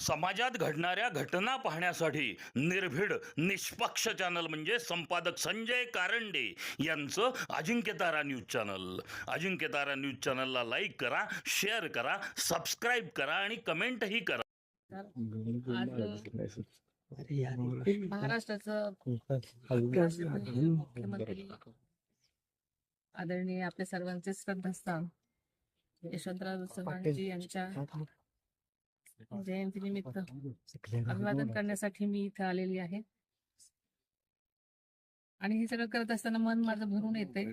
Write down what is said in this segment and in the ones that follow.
समाजात घडणाऱ्या घटना पाहण्यासाठी निर्भीड निष्पक्ष चॅनल म्हणजे संपादक संजय कारंडे यांचं Ajinkyatara news channel. Ajinkyatara news चॅनलला लाईक करा, शेअर करा, सबस्क्राईब करा आणि कमेंटही करा. महाराष्ट्राचं मुख्यमंत्री आदरणीय आपल्या सर्वांचे श्रद्धास्थान यशवंतराव चव्हाणजी यांच्या जयंतीनिमित्त अभिवादन करण्यासाठी मी इथं आलेली आहे. आणि हे सगळं करत असताना मन माझं भरून येते.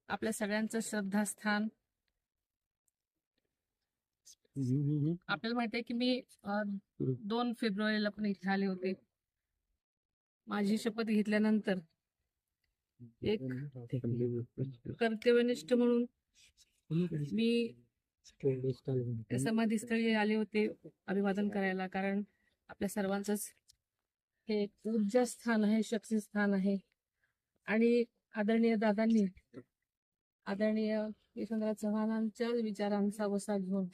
आपल्या सगळ्यांचं श्रद्धास्थान. आपल्याला माहिती आहे की मी 2 फेब्रुवारीला पण इथे आले होते. माझी शपथ घेतल्यानंतर एक कर्तव्यनिष्ठ म्हणून मी समाधीस्थळी आले होते अभिवादन करायला. कारण आपल्या सर्वांचंच हे एक ऊर्जा स्थान आहे, शक्ती स्थान आहे. आणि आदरणीय दादांनी आदरणीय यशवंतराव चव्हाणांच्या विचारांचा वसा घेऊन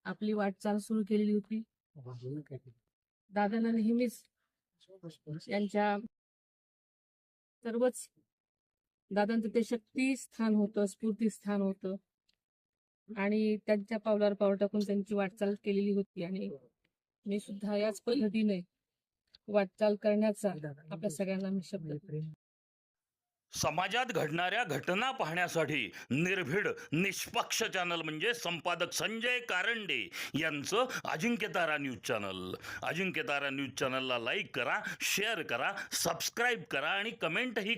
आपली वाटचाल सुरू केलेली होती. दादांना नेहमीच यांच्या सर्वच दादांचं ते शक्ती स्थान होतं, स्फूर्ती स्थान होतं. आणि त्यांच्या पावलावर पाऊल टाकून त्यांची वाटचाल केलेली होती. आणि मी सुद्धा याच पद्धतीने वाटचाल करण्याचा आपल्या सगळ्यांना मी शब्द देते. समाजात घडणाऱ्या घटना पाहण्यासाठी निर्भीड निष्पक्ष चॅनल म्हणजे संपादक संजय कारंडे यांचं Ajinkyatara news channel. Ajinkyatara news चॅनलला लाईक करा, शेअर करा, सबस्क्राईब करा आणि कमेंटही